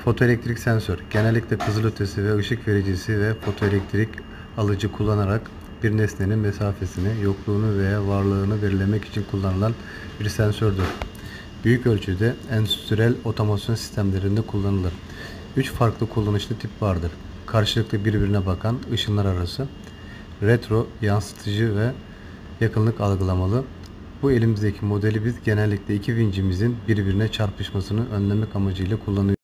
Fotoelektrik sensör, genellikle kızılötesi ve ışık vericisi ve fotoelektrik alıcı kullanarak bir nesnenin mesafesini, yokluğunu veya varlığını belirlemek için kullanılan bir sensördür. Büyük ölçüde endüstriyel otomasyon sistemlerinde kullanılır. 3 farklı kullanışlı tip vardır. Karşılıklı birbirine bakan ışınlar arası, retro, yansıtıcı ve yakınlık algılamalı. Bu elimizdeki modeli biz genellikle iki vincimizin birbirine çarpışmasını önlemek amacıyla kullanıyoruz.